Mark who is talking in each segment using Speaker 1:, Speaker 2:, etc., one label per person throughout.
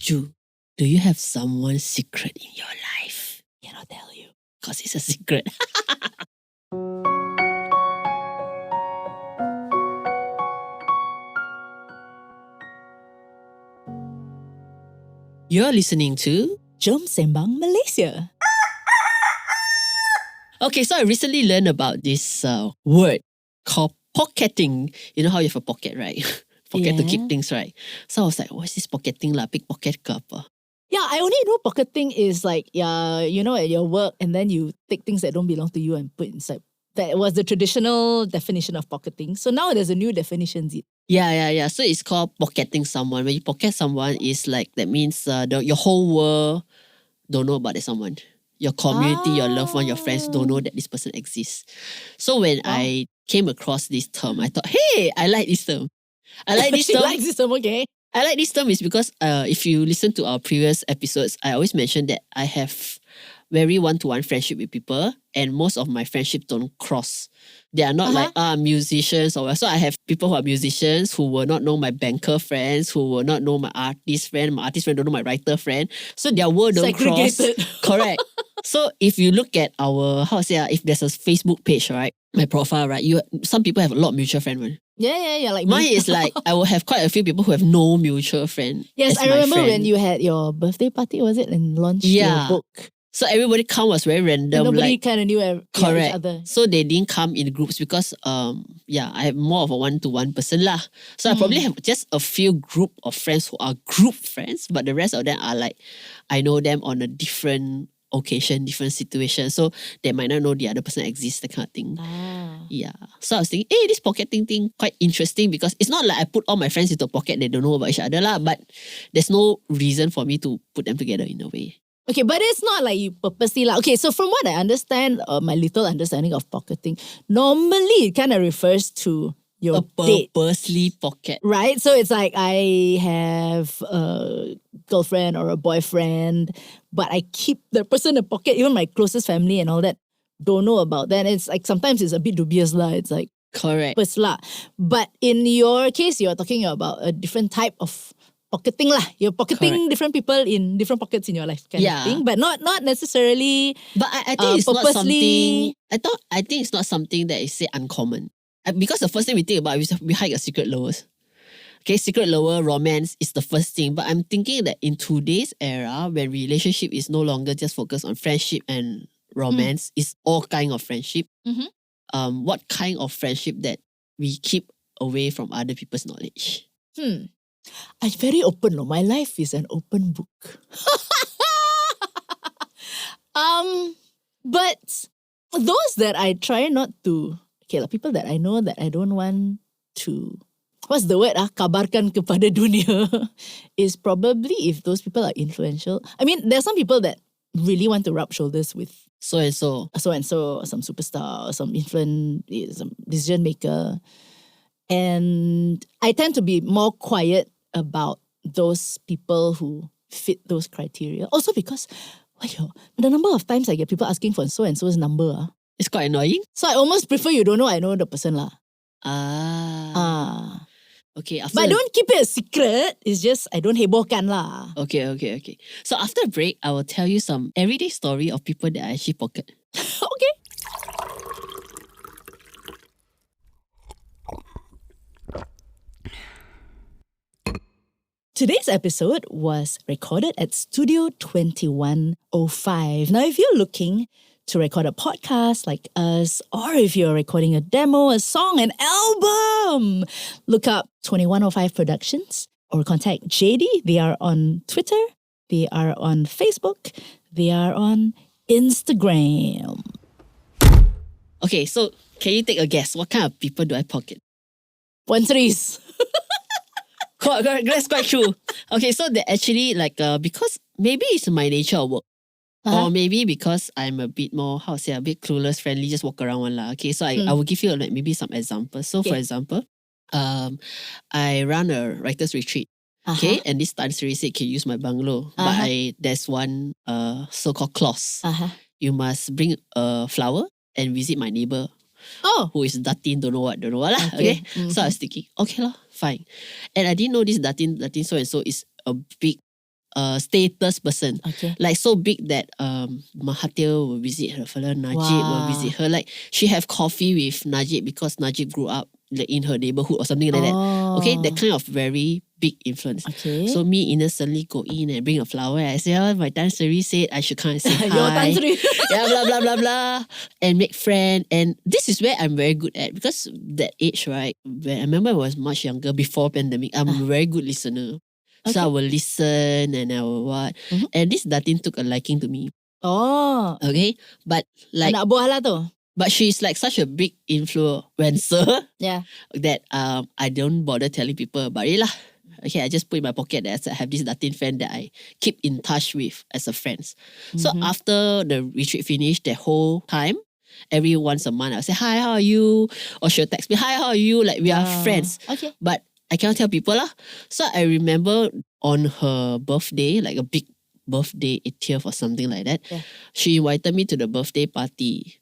Speaker 1: Ju, do you have someone secret in your life? Cannot tell you because it's a secret. You're listening to
Speaker 2: Jom Sembang, Malaysia.
Speaker 1: Okay, so I recently learned about this word called pocketing. You know how you have a pocket, right? Pocket to keep
Speaker 2: Yeah.
Speaker 1: things, right? So I was like, what's this pocketing lah? Pickpocket ke apa?
Speaker 2: Yeah, I only know pocketing is like, you know, at your work and then you take things that don't belong to you and put inside. That was the traditional definition of pocketing. So now there's a new definition.
Speaker 1: Yeah. So it's called pocketing someone. When you pocket someone, it's like, that means your whole world don't know about that someone. Your community, your loved one, your friends don't know that this person exists. So when I came across this term, I thought, hey, I like this term. I like this
Speaker 2: She
Speaker 1: term.
Speaker 2: likes this term, okay?
Speaker 1: I like this term is because if you listen to our previous episodes, I always mention that I have very one-to-one friendship with people and most of my friendships don't cross. They are not like musicians or so I have people who are musicians who will not know my banker friends, who will not know my artist friend don't know my writer friend. So their world don't cross. Correct. So if you look at our, if there's a Facebook page, right? My profile, right? Some people have a lot of mutual friends, right?
Speaker 2: Yeah, like
Speaker 1: Mine
Speaker 2: me.
Speaker 1: is like, I will have quite a few people who have no mutual friend.
Speaker 2: Yes,
Speaker 1: as
Speaker 2: I
Speaker 1: my
Speaker 2: remember
Speaker 1: friend.
Speaker 2: when you had your birthday party, was it? And launched your book.
Speaker 1: So everybody come was very random.
Speaker 2: And nobody kind of knew each
Speaker 1: correct.
Speaker 2: other.
Speaker 1: So they didn't come in groups because I have more of a one-to-one person lah. So I probably have just a few group of friends who are group friends, but the rest of them are like, I know them on a different occasion, different situation. So they might not know the other person exists, that kind of thing. Yeah. So I was thinking, this pocketing thing quite interesting because it's not like I put all my friends into a pocket, they don't know about each other lah, but there's no reason for me to put them together in a way.
Speaker 2: Okay, but it's not like you purposely like. Okay, so from what I understand, my little understanding of pocketing, normally it kind of refers to your date.
Speaker 1: Purposely pocket.
Speaker 2: Right? So it's like I have a girlfriend or a boyfriend, but I keep the person in a pocket, even my closest family and all that don't know about that. It's like sometimes it's a bit dubious lah. It's like
Speaker 1: correct.
Speaker 2: But in your case, you're talking about a different type of pocketing lah. You're pocketing different people in different pockets in your life kind of thing. But not necessarily.
Speaker 1: But I think it's
Speaker 2: purposely,
Speaker 1: not something. I think it's not something that is say uncommon. Because the first thing we think about is we hide a secret lovers. Okay, secret lover, romance is the first thing. But I'm thinking that in today's era, when relationship is no longer just focused on friendship and romance, it's all kind of friendship. What kind of friendship that we keep away from other people's knowledge?
Speaker 2: I'm very open. No? My life is an open book. But those that I try not to, like people that I know that I don't want to, what's the word? Kabarkan kepada dunia is probably if those people are influential. I mean, there are some people that really want to rub shoulders with
Speaker 1: so and so,
Speaker 2: some superstar, some some decision maker. And I tend to be more quiet about those people who fit those criteria. Also because the number of times I get people asking for so and so's number.
Speaker 1: It's quite annoying.
Speaker 2: So I almost prefer you don't know I know the person lah.
Speaker 1: Okay.
Speaker 2: But don't keep it a secret. It's just I don't hebohkan lah.
Speaker 1: Okay. So after a break, I will tell you some everyday story of people that I actually pocket.
Speaker 2: Okay. Today's episode was recorded at Studio 2105. Now, if you're looking to record a podcast like us, or if you're recording a demo, a song, an album, look up 2105 Productions or contact JD. They are on Twitter, they are on Facebook, they are on Instagram.
Speaker 1: Okay, so can you take a guess? What kind of people do I pocket?
Speaker 2: One-threes.
Speaker 1: That's quite true. Okay, so they actually because maybe it's my nature of work. Or maybe because I'm a bit more, a bit clueless, friendly, just walk around one lah. Okay, so I will give you maybe some examples. So for example, I run a writer's retreat. Okay, and this time series said can use my bungalow. But there's one so-called clause. You must bring a flower and visit my neighbor. Who is Datin, don't know what lah. Okay. So I was thinking, okay lah, fine. And I didn't know this Datin so and so is a big a status person.
Speaker 2: Okay.
Speaker 1: Like so big that Mahathir will visit her, fella Najib will
Speaker 2: Wow.
Speaker 1: visit her. Like she have coffee with Najib because Najib grew up like in her neighborhood or something like that. Okay, that kind of very big influence.
Speaker 2: Okay.
Speaker 1: So me innocently go in and bring a flower. I say, oh, my Tan Sri said I should come and say hi.
Speaker 2: Your Tan Sri.
Speaker 1: Yeah, blah blah blah blah, and make friend. And this is where I'm very good at because that age, right? When I remember I was much younger before pandemic. I'm a very good listener. So I will listen and I will what. And this Datin took a liking to me.
Speaker 2: Oh.
Speaker 1: Okay, but like,
Speaker 2: Anak buah lah tu.
Speaker 1: but she's like such a big influencer
Speaker 2: Yeah.
Speaker 1: that I don't bother telling people about it lah. Okay, I just put in my pocket that I have this Latin friend that I keep in touch with as a friend. So after the retreat finished, the whole time, every once a month, I'll say, hi, how are you? Or she'll text me, hi, how are you? Like we are friends.
Speaker 2: Okay.
Speaker 1: But I cannot tell people lah. So I remember on her birthday, like a big birthday 80th or something like that, she invited me to the birthday party.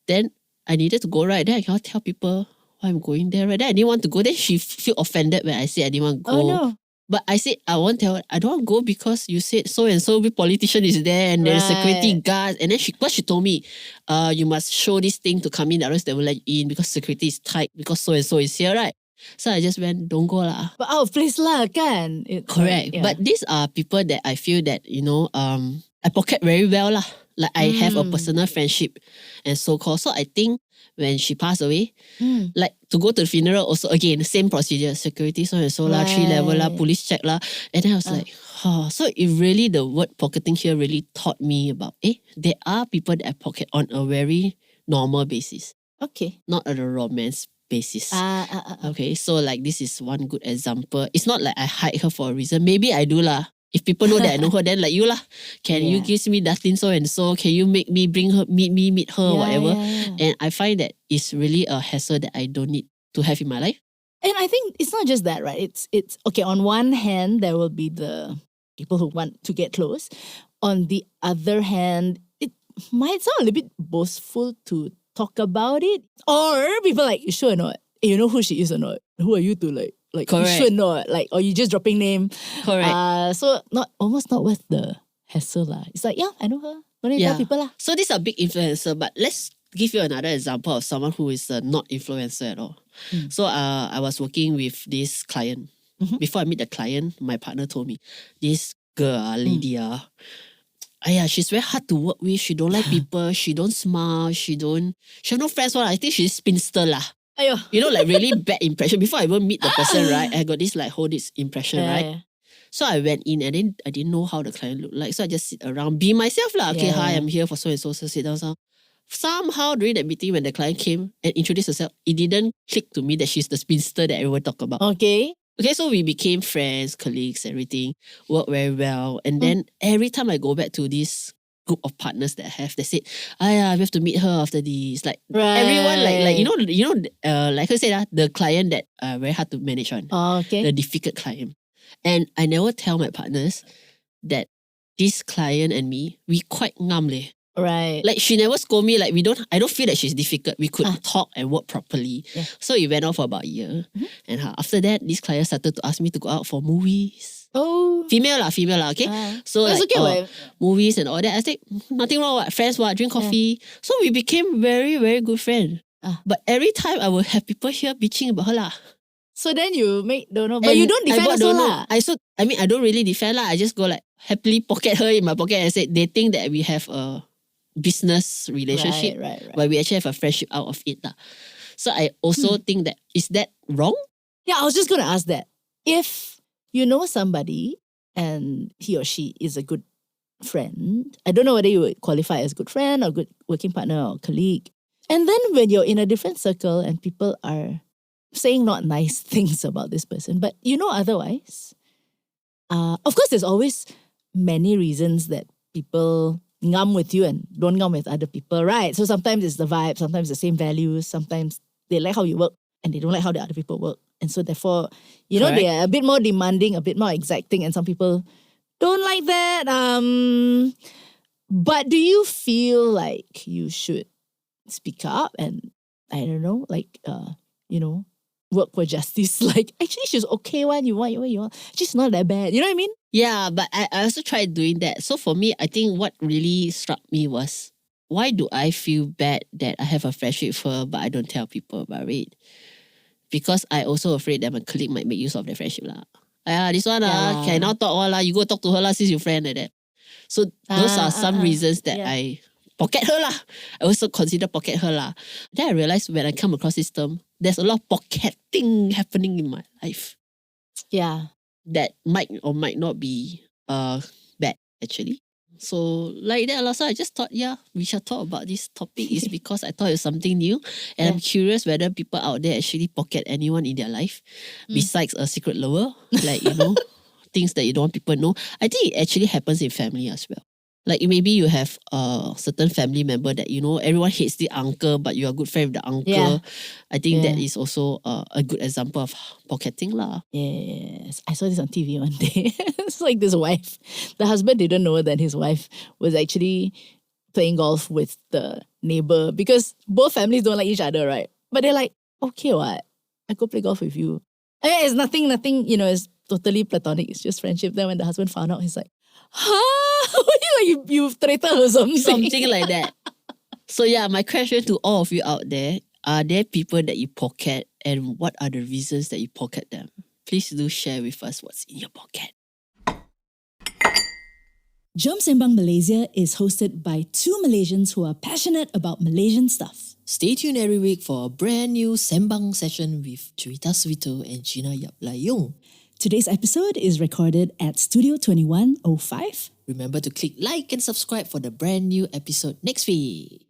Speaker 1: Then I needed to go, right? Then I cannot tell people why I'm going there, right? Then I didn't want to go. Then she feel offended when I said I didn't want to go.
Speaker 2: Oh no.
Speaker 1: But I said, I won't tell her, I don't want to go because you said so and so big politician is there and there's security guards. And then she told me, you must show this thing to come in, otherwise they will let you in because security is tight because so and so is here, right? So I just went, don't go lah.
Speaker 2: But out of place lah kan.
Speaker 1: Correct. But these are people that I feel that, I pocket very well lah. Like I have a personal friendship and so-called. So I think when she passed away, like to go to the funeral also, again, same procedure, security so and so lah, 3 level lah, police check lah. And then I was like, so it really, the word pocketing here really taught me about, there are people that I pocket on a very normal basis.
Speaker 2: Okay.
Speaker 1: Not on a romance basis. Okay, so like this is one good example. It's not like I hide her for a reason. Maybe I do lah. If people know that I know her, then like you lah. Can you give me Datin so and so? Can you make me bring her, meet her, whatever? And I find that it's really a hassle that I don't need to have in my life.
Speaker 2: And I think it's not just that, right? It's okay. On one hand, there will be the people who want to get close. On the other hand, it might sound a little bit boastful to talk about it. Or people like, you sure or not? You know who she is or not? Who are you to like
Speaker 1: correct.
Speaker 2: You should not, like, or you just dropping name.
Speaker 1: Correct.
Speaker 2: So almost not worth the hassle lah. It's like, I know her. Don't need to tell people lah.
Speaker 1: So these are big influencer, but let's give you another example of someone who is not influencer at all. So I was working with this client. Before I meet the client, my partner told me, this girl, lady, she's very hard to work with. She don't like people. She don't smile. She have no friends. I think she's spinster lah.
Speaker 2: Ayo.
Speaker 1: You know, like really bad impression. Before I even meet the person, right? I got this like this impression, right? Yeah. So I went in and then I didn't know how the client looked like. So I just sit around, be myself lah. Okay, hi, I'm here for so and so. So sit down. So somehow during that meeting when the client came and introduced herself, it didn't click to me that she's the spinster that everyone talk about.
Speaker 2: Okay,
Speaker 1: so we became friends, colleagues, everything. Worked very well. And then every time I go back to this group of partners that I have, they said, we have to meet her after this. Like everyone, like like I said, the client that very hard to manage on. The difficult client. And I never tell my partners that this client and me, we quite ngam leh.
Speaker 2: Right.
Speaker 1: Like she never scold me. Like I don't feel that she's difficult. We could talk and work properly. Yeah. So it went on for about a year. And after that, this client started to ask me to go out for movies.
Speaker 2: Oh.
Speaker 1: Female lah, okay? So
Speaker 2: that's
Speaker 1: like,
Speaker 2: okay,
Speaker 1: movies and all that. I said, nothing wrong, friends, drink coffee. So we became very, very good friends. But every time I will have people here bitching about her lah.
Speaker 2: So then you don't know. But you don't defend also lah.
Speaker 1: I don't really defend lah. I just go like happily pocket her in my pocket and say, they think that we have a business relationship.
Speaker 2: Right.
Speaker 1: But we actually have a friendship out of it lah. So I also think that, is that wrong?
Speaker 2: Yeah, I was just going to ask that. If you know somebody and he or she is a good friend, I don't know whether you would qualify as good friend or good working partner or colleague. And then when you're in a different circle and people are saying not nice things about this person, but you know otherwise, of course there's always many reasons that people ngam with you and don't ngam with other people, right? So sometimes it's the vibe, sometimes the same values, sometimes they like how you work and they don't like how the other people work. And so therefore,
Speaker 1: Correct.
Speaker 2: They are a bit more demanding, a bit more exacting, and some people don't like that. But do you feel like you should speak up and, I don't know, like, work for justice. Like, actually, she's okay one. You want. She's not that bad. You know what I mean?
Speaker 1: Yeah, but I also tried doing that. So for me, I think what really struck me was, why do I feel bad that I have a friendship with her, but I don't tell people about it? Because I also afraid that my colleague might make use of the friendship lah. This one cannot talk all lah. You go talk to her lah since you friend like that. So those are some reasons that I pocket her lah. I also consider pocket her lah. Then I realized when I come across this term, there's a lot of pocketing happening in my life.
Speaker 2: Yeah.
Speaker 1: That might or might not be bad actually. So like that, so I just thought, we shall talk about this topic is because I thought it was something new. And I'm curious whether people out there actually pocket anyone in their life besides a secret lover. Like, things that you don't want people to know. I think it actually happens in family as well. Like maybe you have a certain family member that, everyone hates the uncle, but you are good friend with the uncle.
Speaker 2: Yeah.
Speaker 1: I think that is also a good example of pocketing lah.
Speaker 2: Yes. I saw this on TV one day. It's like this wife. The husband didn't know that his wife was actually playing golf with the neighbor because both families don't like each other, right? But they're like, okay, what? I go play golf with you. I mean, it's nothing, it's totally platonic. It's just friendship. Then when the husband found out, he's like, like you've traitor or something.
Speaker 1: Something like that. So my question to all of you out there, are there people that you pocket and what are the reasons that you pocket them? Please do share with us what's in your pocket.
Speaker 2: Jom Sembang Malaysia is hosted by two Malaysians who are passionate about Malaysian stuff.
Speaker 3: Stay tuned every week for a brand new Sembang session with Cerita Suito and Gina Yap Layung.
Speaker 2: Today's episode is recorded at Studio 2105.
Speaker 3: Remember to click like and subscribe for the brand new episode next week.